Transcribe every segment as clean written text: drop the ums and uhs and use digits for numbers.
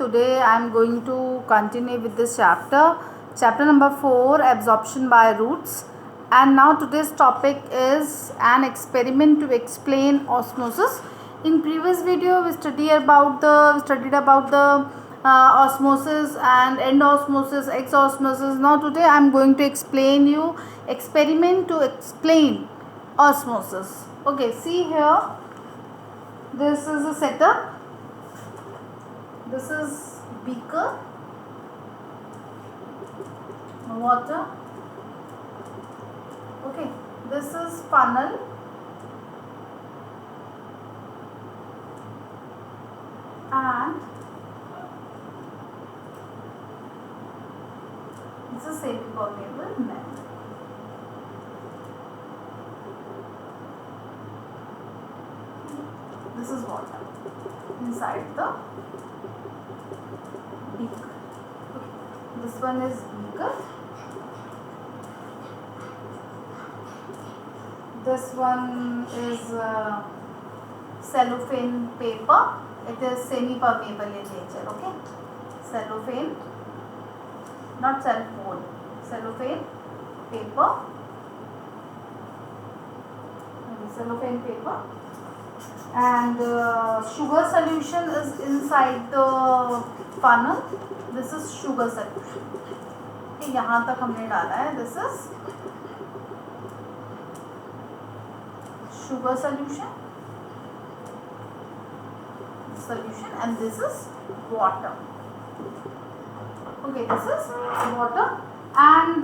Today I am going to continue with this chapter number 4, absorption by roots. And now today's topic is an experiment to explain osmosis. In previous video we studied about the osmosis and endosmosis, exosmosis. Now today I am going to explain you experiment to explain osmosis. Okay, see here, this is a setup. This is beaker, water. Okay, this is funnel, and this is semi-permeable membrane. This is water inside the beaker. Okay. This one is beaker. This one is cellophane paper. It is semi-permeable in nature. Okay, cellophane, not cellphone. Cellophane paper. Okay, cellophane paper. And sugar solution is inside the funnel. This is sugar solution. Okay, यहाँ तक हमने डाला है. This is sugar solution, and this is water. Okay, this is water, and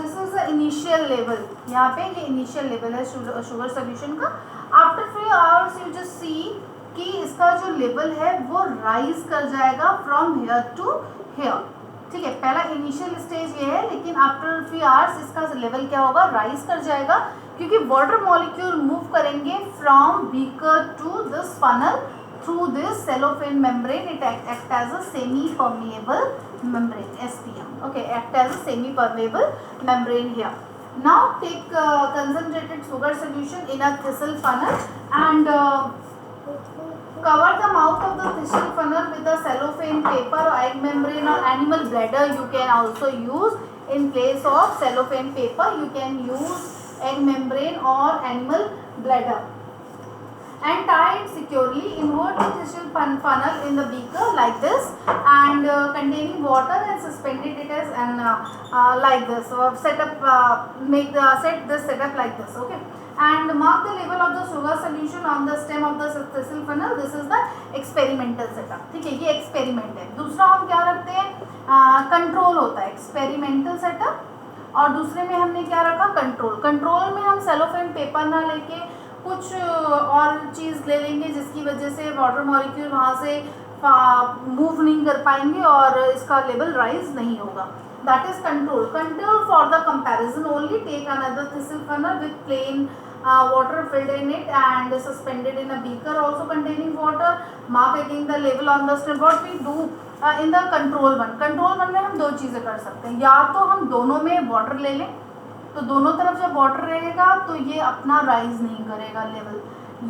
this is the initial level. यहाँ पे ये initial level है sugar solution का. After few hours you just see कि इसका जो लेवल है वो राइज कर जाएगा फ्रॉम हेयर टू हेयर. ठीक है, पहला इनिशियल स्टेज ये है, लेकिन आफ्टर फ्यू आवर्स इसका लेवल क्या होगा, राइज कर जाएगा, क्योंकि वाटर मॉलिक्यूल मूव करेंगे from beaker to this funnel through this cellophane membrane. It act as a semi permeable membrane, SPM. Okay, act as a semi permeable membrane here. Now take concentrated sugar solution in a thistle funnel and cover the mouth of the thistle funnel with a cellophane paper or egg membrane or animal bladder. You can also use in place of cellophane paper. You can use egg membrane or animal bladder and tie it securely. Invert the thistle funnel in the beaker like this and containing water and suspended it as like this. So set this setup like this. Okay, and mark the level of the sugar solution on the stem of the thistle funnel. This is the experimental setup. ठीक है, ये experiment है. दूसरा हम क्या रखते हैं, control होता है एक्सपेरिमेंटल सेटअप, और दूसरे में हमने क्या रखा, कंट्रोल. कंट्रोल में हम सेलोफेन पेपर ना लेके कुछ और चीज़ ले लेंगे जिसकी वजह से वाटर मॉलिक्यूल वहाँ से मूव नहीं कर पाएंगे और इसका लेवल राइज नहीं होगा. That is control. Control for the comparison only take another thistle funnel with plain water filled in it and suspended in a beaker also containing water. Mark again the level on the stem. What we do in the control one. control one में हम दो चीज़ें कर सकते हैं. या तो हम दोनों में वाटर ले लें, तो दोनों तरफ जब वाटर रहेगा तो ये अपना राइज नहीं करेगा लेवल.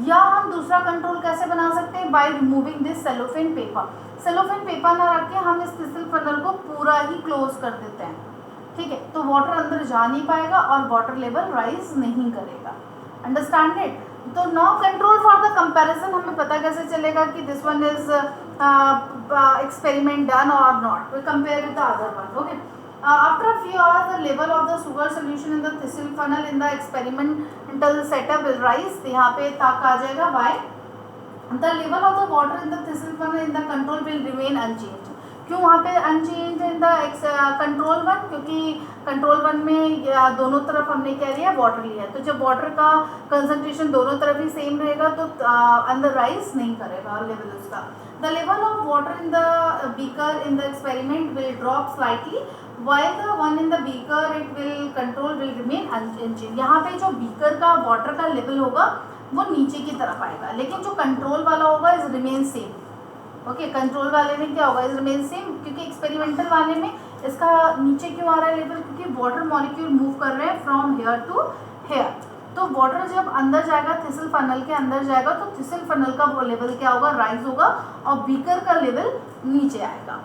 या हम दूसरा कंट्रोल कैसे बना सकते हैं, by removing this cellophane paper. Cellophane paper ना रख के हम इस thistle funnel को पूरा ही क्लोज कर देते हैं. ठीक है, तो वाटर अंदर जा नहीं पाएगा और वाटर लेवल राइज नहीं करेगा. Understand it. तो now control for the comparison हमें पता कैसे चलेगा कि this one is experiment done और not. We compare with the other one. Okay, after a few hours the level of the sugar solution in the thistle funnel in the experimental setup will rise. यहाँ पे तक आ जाएगा. why? The level of the water in the thistle funnel in the control will remain unchanged. क्यों वहाँ पे unchanged in the control one? क्योंकि control one में दोनों तरफ हमने क्या लिया, वाटर लिया. तो जब वाटर का कंसंट्रेशन दोनों तरफ ही सेम रहेगा तो अंदर राइज नहीं करेगा लेवल उसका. The level of water in the beaker in the experiment will drop slightly, while the one in the beaker it will remain unchanged. यहाँ पे जो beaker का water का level होगा वो नीचे की तरफ आएगा, लेकिन जो कंट्रोल वाला होगा is remain same. Okay, control वाले में क्या होगा, इज रिमेन सेम, क्योंकि एक्सपेरिमेंटल वाले में इसका नीचे क्यों आ रहा है लेवल, क्योंकि वाटर मॉलिक्यूल मूव कर रहे हैं फ्रॉम हेयर टू हेयर. तो वाटर जब अंदर जाएगा, थिसल फनल के अंदर जाएगा, तो थिसल फनल का लेवल क्या होगा, राइज होगा, और बीकर का लेवल नीचे आएगा.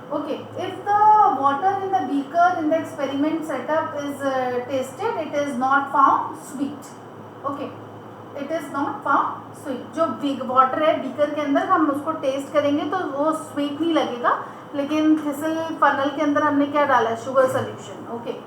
Okay, if the water in the beaker in the experiment setup is tasted, it is not found sweet. Okay, it is not found sweet. जो big water है beaker के अंदर, हम उसको टेस्ट करेंगे तो वो sweet नहीं लगेगा, लेकिन thistle funnel के अंदर हमने क्या डाला है, sugar solution. Okay.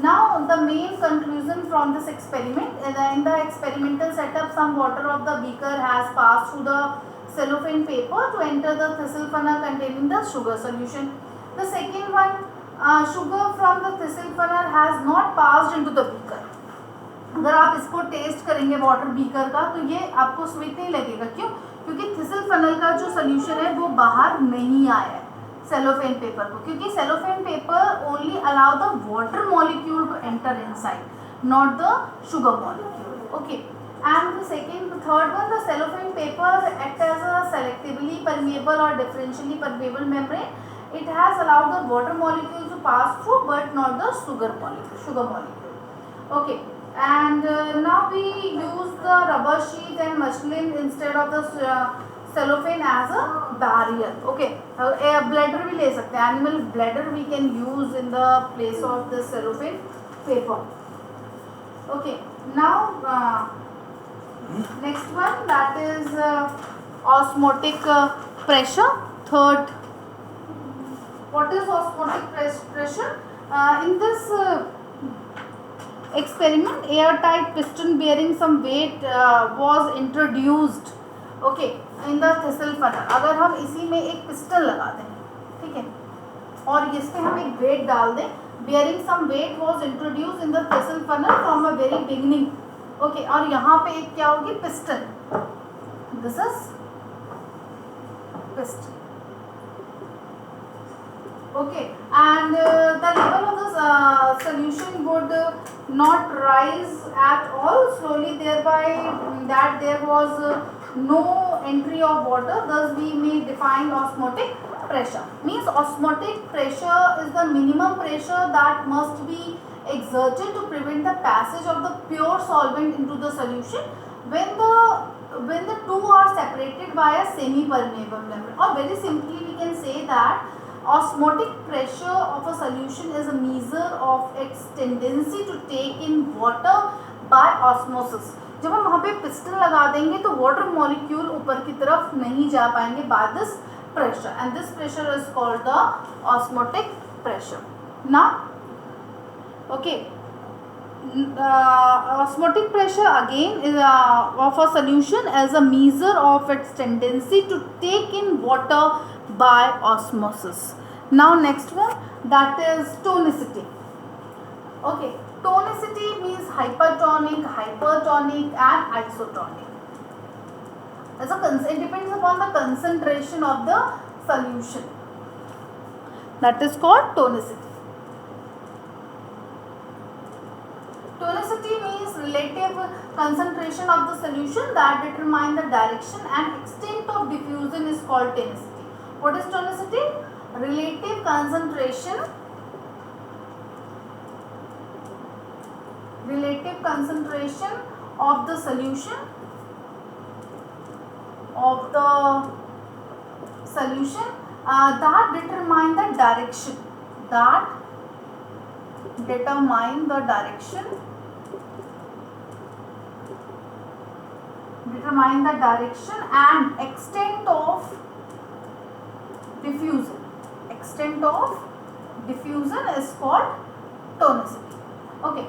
Now the main conclusion from this experiment, in the experimental setup, some water of the beaker has passed through the cellophane paper to enter the thistle funnel containing the sugar solution. The second one, sugar from the thistle funnel has not passed into the beaker. अगर आप इसको test करेंगे water beaker का, तो ये आपको sweet नहीं लगेगा. क्यों? क्योंकि थिसल फनल का जो सोल्यूशन है वो बाहर नहीं आया है सेलोफेन पेपर को, क्योंकि cellophane paper only allow the water molecule to enter inside, not the sugar molecule. Okay. And the third one, the cellophane paper act as a selectively permeable or differentially permeable membrane. It has allowed the water molecule to pass through, but not the sugar molecule. Okay. And now we use the rubber sheet and muslin instead of the cellophane as a barrier. Okay. Bladder भी ले सकते हैं. Animal bladder we can use in the place of the cellophane paper. Okay. Now. Next one, that is osmotic pressure. Third, what is osmotic pressure? In this experiment, airtight piston bearing some weight was introduced. Okay, in the thistle funnel. अगर हम इसी में एक piston लगा दें, ठीक है, और इस पे हम एक वेट डाल दें, bearing some weight was introduced in the thistle funnel from a very beginning. Okay. और यहाँ पे एक क्या होगी, piston. This is piston. Okay. And the level of the solution would not rise at all slowly, thereby that there was no entry of water. Thus we may define osmotic pressure. Means osmotic pressure is the minimum pressure that must be exerted to prevent the passage of the pure solvent into the solution when the two are separated by a semi permeable membrane. Or very simply we can say that osmotic pressure of a solution is a measure of its tendency to take in water by osmosis. जब हम वहाँ पे piston लगा देंगे तो water molecule ऊपर की तरफ नहीं जा पाएंगे by this pressure, and this pressure is called the osmotic pressure. Now okay, osmotic pressure again is of a solution as a measure of its tendency to take in water by osmosis. Now next one, that is tonicity. Okay, tonicity means hypertonic, hypertonic and isotonic. It depends upon the concentration of the solution. That is called tonicity. Tonicity means relative concentration of the solution that determine the direction and extent of diffusion is called tonicity. What is tonicity? Relative concentration of the solution that determine the direction and extent of diffusion is called tonicity. Okay.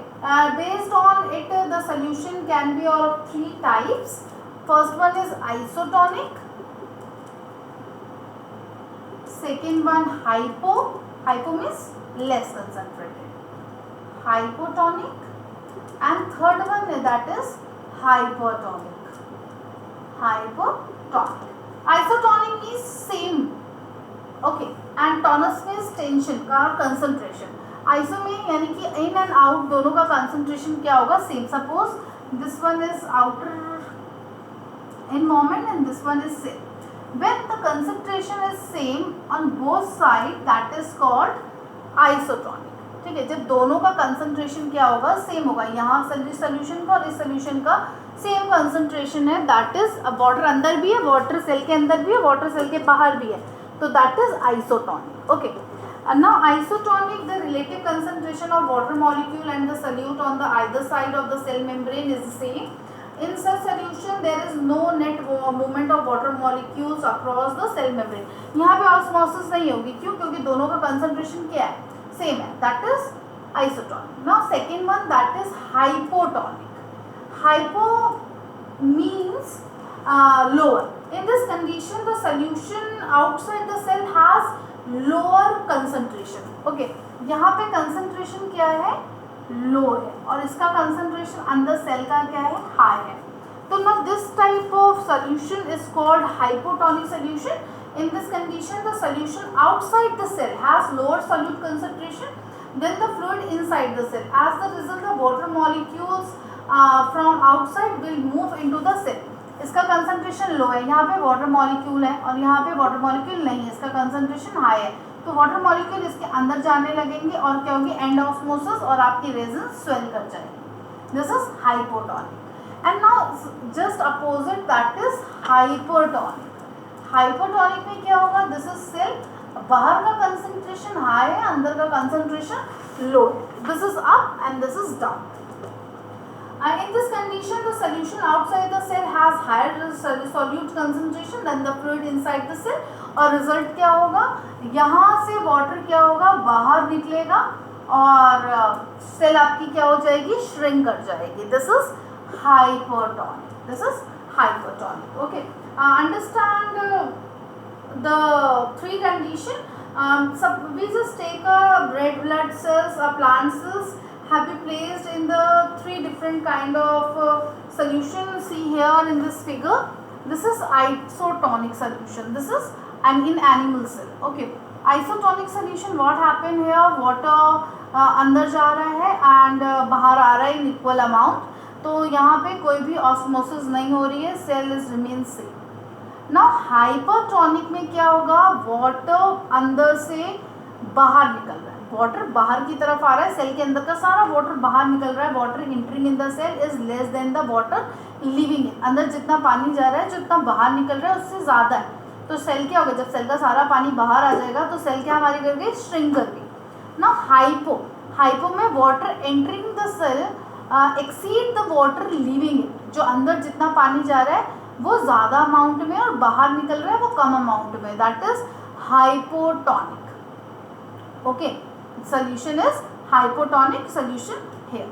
Based on it, the solution can be of three types. First one is isotonic, second one hypo means less concentrated, hypotonic, and third one that is hypertonic. Isotonic means same. Okay. And tonus means tension का concentration. Iso में यानी कि in and out दोनों का concentration क्या होगा, same. Suppose this one is outer in moment and this one is same. When the concentration is same on both sides, that is called isotonic. ठीक है, जब दोनों का कंसंट्रेशन क्या होगा, सेम होगा, यहाँ सोल्यूशन का और इस सोल्यूशन का सेम कंसंट्रेशन है, दैट इज वाटर अंदर भी है, वाटर सेल के अंदर भी है, वाटर सेल के बाहर भी है, तो that is isotonic. Okay, now isotonic, the relative concentration of water molecule and the solute on the either side of the cell membrane is the same. In such solution there is no net movement of water molecules across the cell membrane. यहाँ पे osmosis नहीं होगी, क्यों? क्योंकि दोनों का concentration क्या है, सेम है, that is isotonic. Now second one, that is hypotonic. Hypo means lower. In this condition the solution outside the cell has lower concentration. Okay, यहाँ पे concentration क्या है, लो है, और इसका concentration अंदर सेल का क्या है, हाई है. तो now this type of solution is called hypotonic solution. In this condition the solution outside the cell has lower solute concentration than the fluid inside the cell. As the result the water molecules from outside will move into the cell. इसका concentration लो है, यहाँ पे water molecule है और यहाँ पे water molecule नहीं है, इसका कंसंट्रेशन हाई है, तो वाटर मॉलिक्यूल इसके अंदर जाने लगेंगे और क्या होगी, एंड ऑस्मोसिस, और आपकी रेजिन स्वेल कर जाएगी. This is hypotonic. And now just opposite, that is hypertonic. Hypertonic में क्या होगा, दिस इज सेल, बाहर का कंसंट्रेशन हाई है, अंदर का कंसंट्रेशन लो है. This is up and this is down. In this condition the solution outside the cell has higher solute concentration than the fluid inside the cell. और result क्या होगा, यहाँ से वाटर क्या होगा, बाहर निकलेगा और सेल आपकी क्या हो जाएगी, श्रिंक कर जाएगी. This is hypertonic. This is hypertonic. Okay, understand the three condition. We just take a red blood cells, a plant cells have been placed in the three different kind of solution. See here in this figure, this is isotonic solution, this is and in animal cell. Okay, isotonic solution, what happen here, water अंदर जा रहा है and बाहर आ रहा है in equal amount, तो यहाँ पे कोई भी osmosis नहीं हो रही है, cell is remain same. Now hypertonic में क्या होगा, water अंदर से बाहर निकल रहा है, वाटर बाहर की तरफ आ रहा है, सेल के अंदर का सारा वाटर बाहर निकल रहा है, water entering in the cell is less than the water leaving in. अंदर जितना पानी जा रहा है, जितना बाहर निकल रहा है उससे ज़्यादा है, तो सेल क्या होगा, जब सेल का सारा पानी बाहर आ जाएगा तो सेल क्या हमारी कर गई, श्रिंक कर गई. ना हाइपो, हाइपो में water entering the cell exceed the water leaving in. जो अंदर जितना पानी जा रहा है वो ज़्यादा अमाउंट में और बाहर निकल रहा है वो कम अमाउंट में, that is hypotonic. Okay, solution is hypotonic solution here.